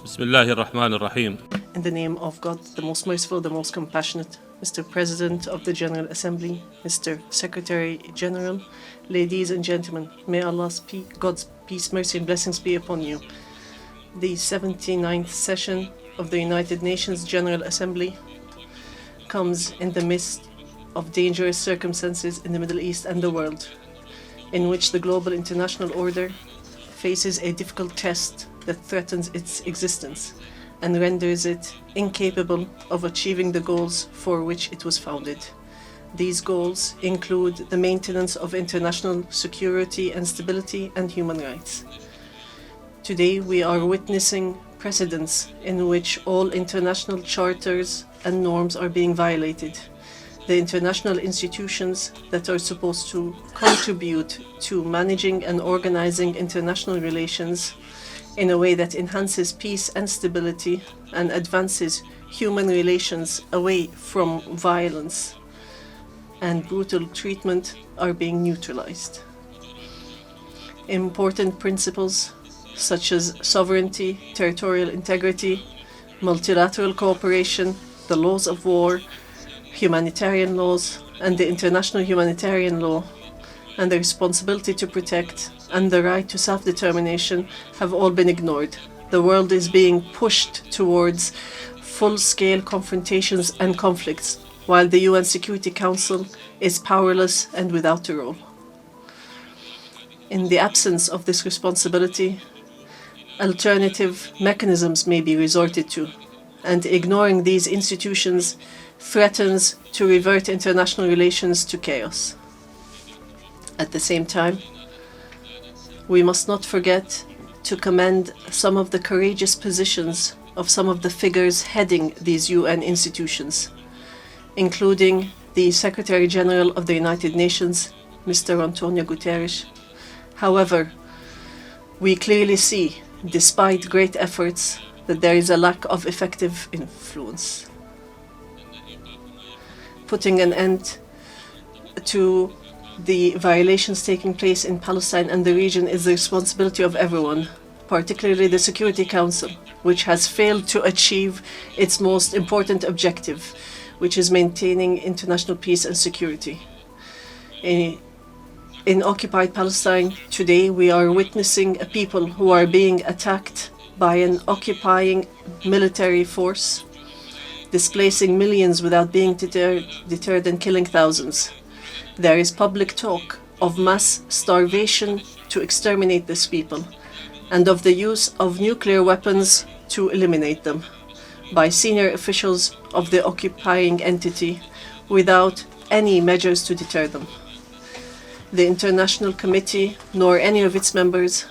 Bismillahir Rahmanir Rahim. In the name of God, the most merciful, the most compassionate, Mr. President of the General Assembly, Mr. Secretary General, ladies and gentlemen, may God's peace, mercy, and blessings be upon you. The 79th session of the United Nations General Assembly comes in the midst of dangerous circumstances in the Middle East and the world, in which the global international order faces a difficult test that threatens its existence and renders it incapable of achieving the goals for which it was founded. These goals include the maintenance of international security and stability and human rights. Today we are witnessing precedents in which all international charters and norms are being violated. The international institutions that are supposed to contribute to managing and organizing international relations in a way that enhances peace and stability and advances human relations away from violence and brutal treatment are being neutralized. Important principles such as sovereignty, territorial integrity, multilateral cooperation, the laws of war, humanitarian laws, and the international humanitarian law, and the responsibility to protect and the right to self-determination have all been ignored. The world is being pushed towards full-scale confrontations and conflicts, while the UN Security Council is powerless and without a role. In the absence of this responsibility, alternative mechanisms may be resorted to, and ignoring these institutions threatens to revert international relations to chaos. At the same time, we must not forget to commend some of the courageous positions of some of the figures heading these UN institutions, including the Secretary General of the United Nations, Mr. Antonio Guterres. However, we clearly see, despite great efforts, that there is a lack of effective influence. Putting an end to the violations taking place in Palestine and the region is the responsibility of everyone, particularly the Security Council, which has failed to achieve its most important objective, which is maintaining international peace and security. In occupied Palestine today, we are witnessing a people who are being attacked by an occupying military force, displacing millions without being deterred and killing thousands. There is public talk of mass starvation to exterminate these people and of the use of nuclear weapons to eliminate them by senior officials of the occupying entity without any measures to deter them. The International Committee, nor any of its members,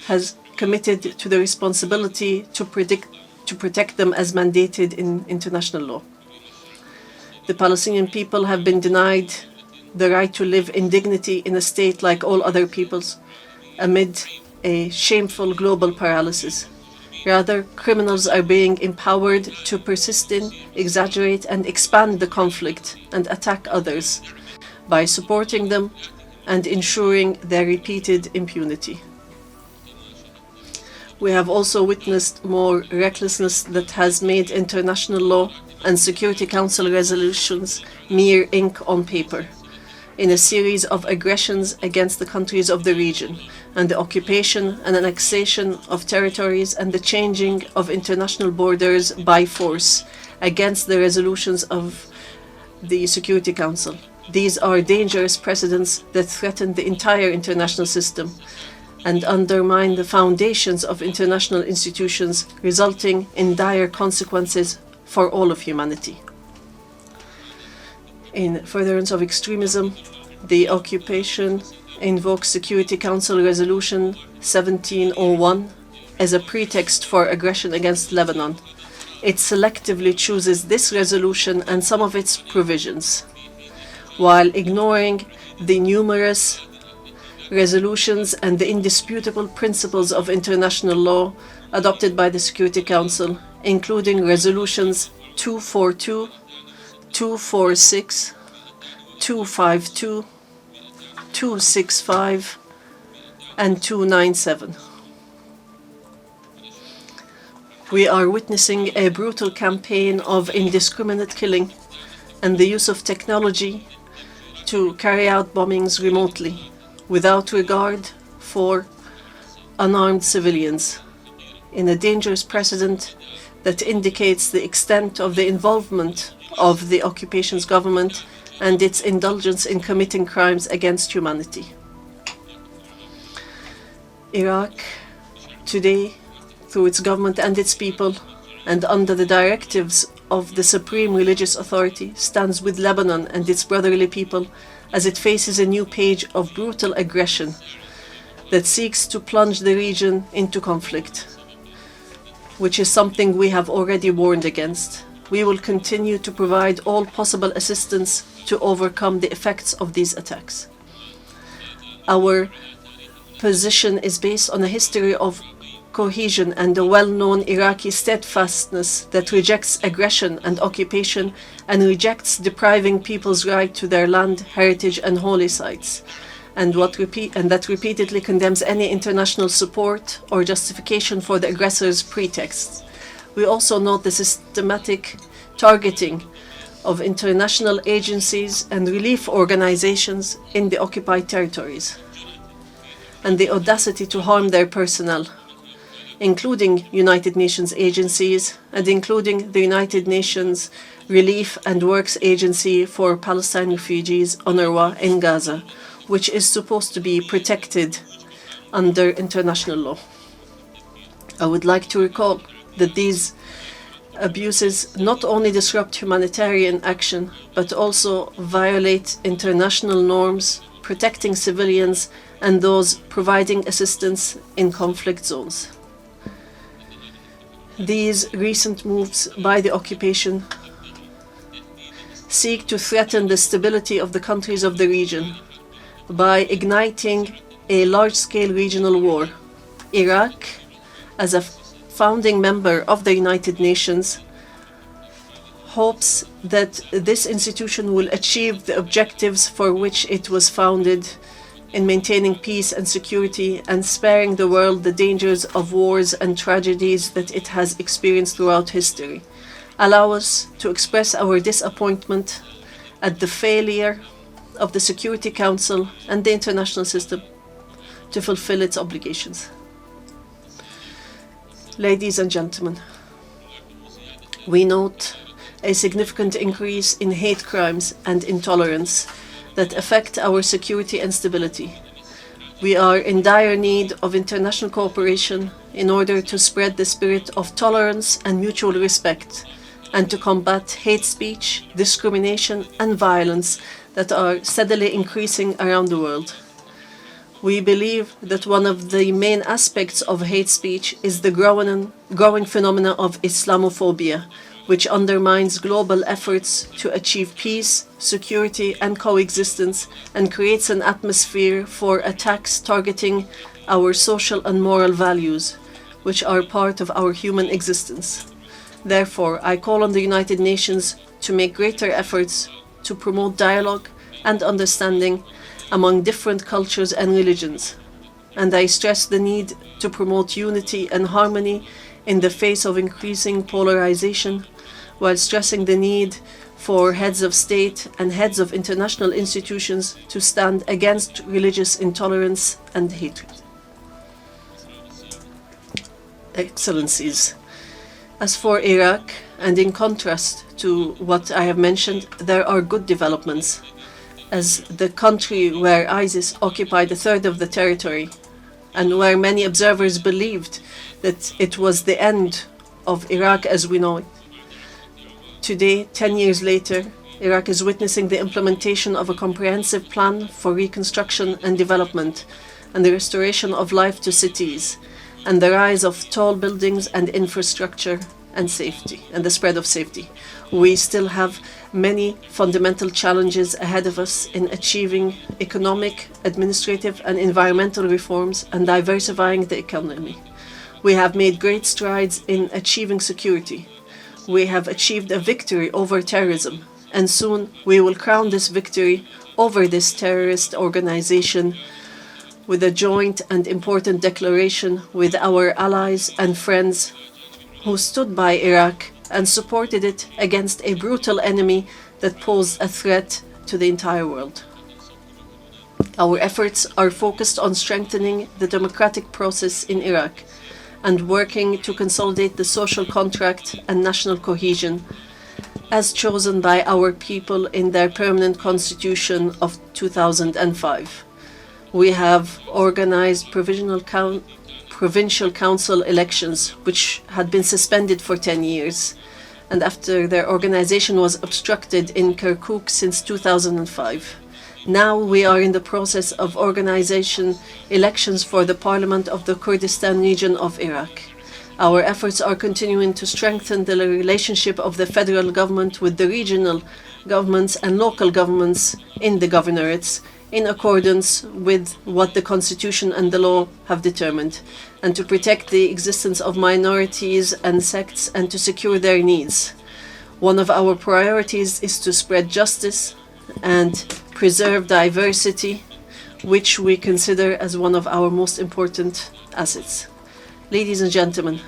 has committed to the responsibility to protect them as mandated in international law. The Palestinian people have been denied the right to live in dignity in a state like all other peoples, amid a shameful global paralysis. Rather, criminals are being empowered to persist in, exaggerate, and expand the conflict and attack others by supporting them and ensuring their repeated impunity. We have also witnessed more recklessness that has made international law and Security Council resolutions mere ink on paper, in a series of aggressions against the countries of the region, and the occupation and annexation of territories and the changing of international borders by force against the resolutions of the Security Council. These are dangerous precedents that threaten the entire international system and undermine the foundations of international institutions, resulting in dire consequences for all of humanity. In furtherance of extremism, the occupation invokes Security Council Resolution 1701 as a pretext for aggression against Lebanon. It selectively chooses this resolution and some of its provisions, while ignoring the numerous resolutions and the indisputable principles of international law adopted by the Security Council, including resolutions 242, 246, 252, 265, and 297. We are witnessing a brutal campaign of indiscriminate killing and the use of technology to carry out bombings remotely without regard for unarmed civilians, in a dangerous precedent that indicates the extent of the involvement of the occupation's government and its indulgence in committing crimes against humanity. Iraq, today, through its government and its people, and under the directives of the Supreme Religious Authority, stands with Lebanon and its brotherly people as it faces a new page of brutal aggression that seeks to plunge the region into conflict, which is something we have already warned against. We will continue to provide all possible assistance to overcome the effects of these attacks. Our position is based on a history of cohesion and a well-known Iraqi steadfastness that rejects aggression and occupation and rejects depriving people's right to their land, heritage and holy sites, and that repeatedly condemns any international support or justification for the aggressor's pretexts. We also note the systematic targeting of international agencies and relief organizations in the occupied territories, and the audacity to harm their personnel, including United Nations agencies and including the United Nations Relief and Works Agency for Palestine Refugees, UNRWA, in Gaza, which is supposed to be protected under international law. I would like to recall that these abuses not only disrupt humanitarian action, but also violate international norms, protecting civilians and those providing assistance in conflict zones. These recent moves by the occupation seek to threaten the stability of the countries of the region by igniting a large-scale regional war. Iraq, as a founding member of the United Nations, hopes that this institution will achieve the objectives for which it was founded in maintaining peace and security and sparing the world the dangers of wars and tragedies that it has experienced throughout history. Allow us to express our disappointment at the failure of the Security Council and the international system to fulfill its obligations. Ladies and gentlemen, we note a significant increase in hate crimes and intolerance that affect our security and stability. We are in dire need of international cooperation in order to spread the spirit of tolerance and mutual respect, and to combat hate speech, discrimination, and violence that are steadily increasing around the world. We believe that one of the main aspects of hate speech is the growing phenomena of Islamophobia, which undermines global efforts to achieve peace, security, and coexistence, and creates an atmosphere for attacks targeting our social and moral values, which are part of our human existence. Therefore, I call on the United Nations to make greater efforts to promote dialogue and understanding among different cultures and religions, and I stress the need to promote unity and harmony in the face of increasing polarization, while stressing the need for heads of state and heads of international institutions to stand against religious intolerance and hatred. Excellencies, as for Iraq, and in contrast to what I have mentioned, there are good developments, as the country where ISIS occupied a third of the territory, and where many observers believed that it was the end of Iraq as we know it. Today, 10 years later, Iraq is witnessing the implementation of a comprehensive plan for reconstruction and development, and the restoration of life to cities, and the rise of tall buildings and infrastructure and safety, and the spread of safety. We still have many fundamental challenges ahead of us in achieving economic, administrative, and environmental reforms and diversifying the economy. We have made great strides in achieving security. We have achieved a victory over terrorism, and soon we will crown this victory over this terrorist organization with a joint and important declaration with our allies and friends who stood by Iraq and supported it against a brutal enemy that posed a threat to the entire world. Our efforts are focused on strengthening the democratic process in Iraq and working to consolidate the social contract and national cohesion as chosen by our people in their permanent constitution of 2005. We have organized provincial council elections, which had been suspended for 10 years, and after their organization was obstructed in Kirkuk since 2005. Now we are in the process of organization elections for the Parliament of the Kurdistan region of Iraq. Our efforts are continuing to strengthen the relationship of the federal government with the regional governments and local governments in the governorates in accordance with what the constitution and the law have determined, and to protect the existence of minorities and sects and to secure their needs. One of our priorities is to spread justice and preserve diversity, which we consider as one of our most important assets. Ladies and gentlemen,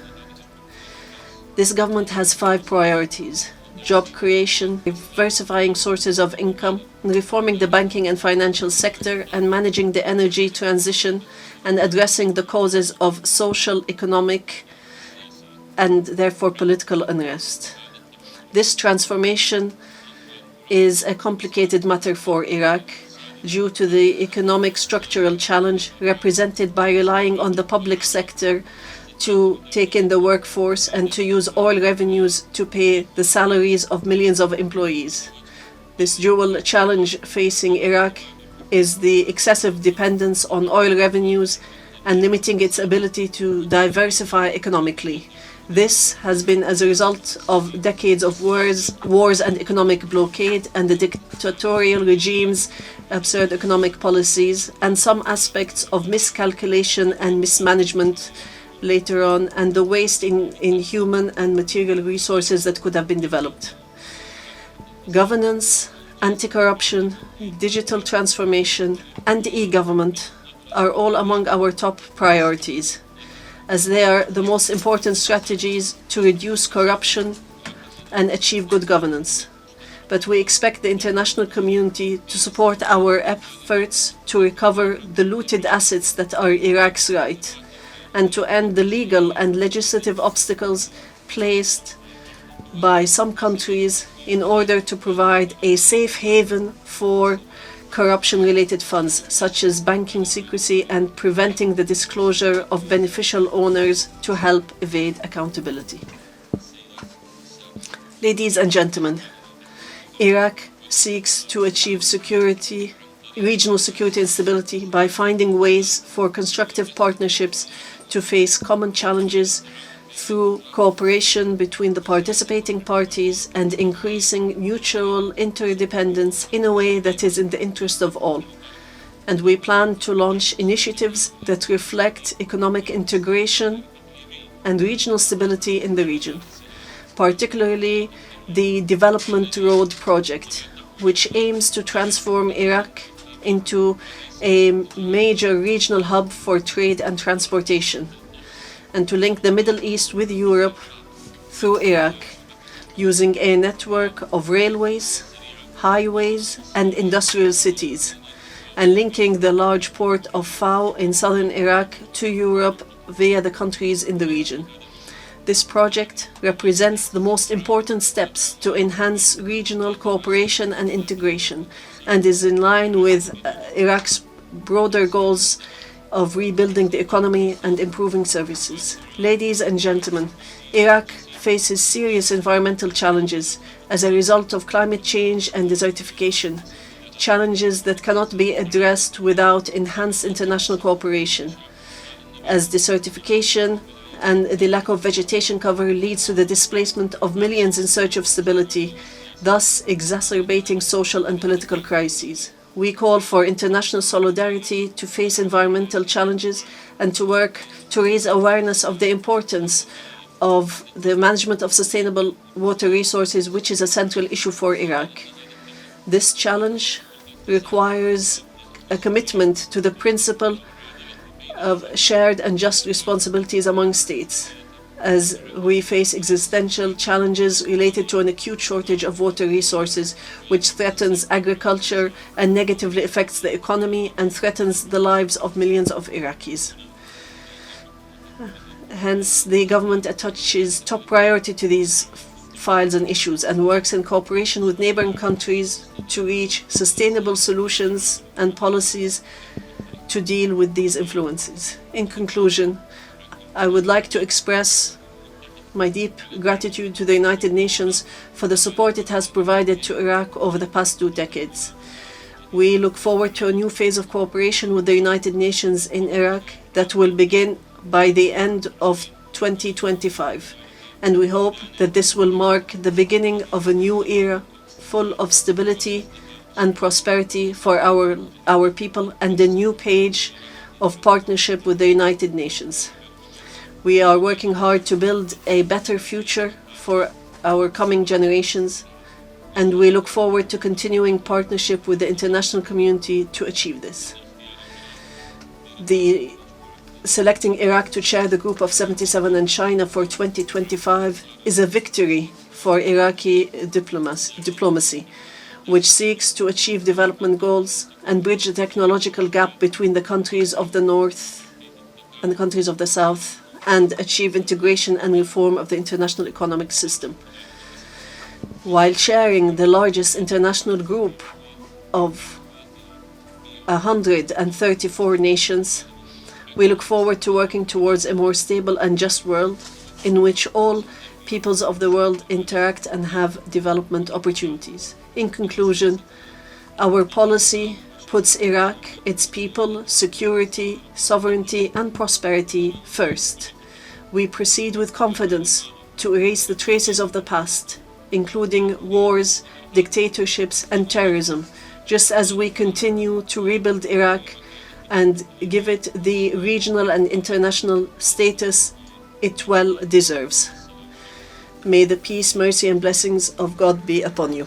this government has 5 priorities: job creation, diversifying sources of income, reforming the banking and financial sector, and managing the energy transition, and addressing the causes of social, economic, and therefore political unrest. This transformation is a complicated matter for Iraq due to the economic structural challenge represented by relying on the public sector to take in the workforce and to use oil revenues to pay the salaries of millions of employees. This dual challenge facing Iraq is the excessive dependence on oil revenues and limiting its ability to diversify economically. This has been as a result of decades of wars and economic blockade and the dictatorial regime's absurd economic policies and some aspects of miscalculation and mismanagement later on, and the waste in human and material resources that could have been developed. Governance, anti-corruption, digital transformation, and e-government are all among our top priorities, as they are the most important strategies to reduce corruption and achieve good governance. But we expect the international community to support our efforts to recover the looted assets that are Iraq's right, and to end the legal and legislative obstacles placed by some countries in order to provide a safe haven for corruption-related funds, such as banking secrecy and preventing the disclosure of beneficial owners to help evade accountability. Ladies and gentlemen, Iraq seeks to achieve regional security and stability by finding ways for constructive partnerships to face common challenges through cooperation between the participating parties and increasing mutual interdependence in a way that is in the interest of all. And we plan to launch initiatives that reflect economic integration and regional stability in the region, particularly the Development Road Project, which aims to transform Iraq into a major regional hub for trade and transportation, and to link the Middle East with Europe through Iraq, using a network of railways, highways, and industrial cities, and linking the large port of Fao in southern Iraq to Europe via the countries in the region. This project represents the most important steps to enhance regional cooperation and integration, and is in line with Iraq's broader goals of rebuilding the economy and improving services. Ladies and gentlemen, Iraq faces serious environmental challenges as a result of climate change and desertification, challenges that cannot be addressed without enhanced international cooperation, as desertification and the lack of vegetation cover leads to the displacement of millions in search of stability, thus exacerbating social and political crises. We call for international solidarity to face environmental challenges and to work to raise awareness of the importance of the management of sustainable water resources, which is a central issue for Iraq. This challenge requires a commitment to the principle of shared and just responsibilities among states, as we face existential challenges related to an acute shortage of water resources, which threatens agriculture and negatively affects the economy and threatens the lives of millions of Iraqis. Hence, the government attaches top priority to these files and issues and works in cooperation with neighboring countries to reach sustainable solutions and policies to deal with these influences. In conclusion, I would like to express my deep gratitude to the United Nations for the support it has provided to Iraq over the past 2 decades. We look forward to a new phase of cooperation with the United Nations in Iraq that will begin by the end of 2025, and we hope that this will mark the beginning of a new era full of stability and prosperity for our people and a new page of partnership with the United Nations. We are working hard to build a better future for our coming generations, and we look forward to continuing partnership with the international community to achieve this. Selecting Iraq to chair the Group of 77 and China for 2025 is a victory for Iraqi diplomacy, which seeks to achieve development goals and bridge the technological gap between the countries of the North and the countries of the South, and achieve integration and reform of the international economic system. While chairing the largest international group of 134 nations, we look forward to working towards a more stable and just world in which all peoples of the world interact and have development opportunities. In conclusion, our policy puts Iraq, its people, security, sovereignty, and prosperity first. We proceed with confidence to erase the traces of the past, including wars, dictatorships, and terrorism, just as we continue to rebuild Iraq and give it the regional and international status it well deserves. May the peace, mercy, and blessings of God be upon you.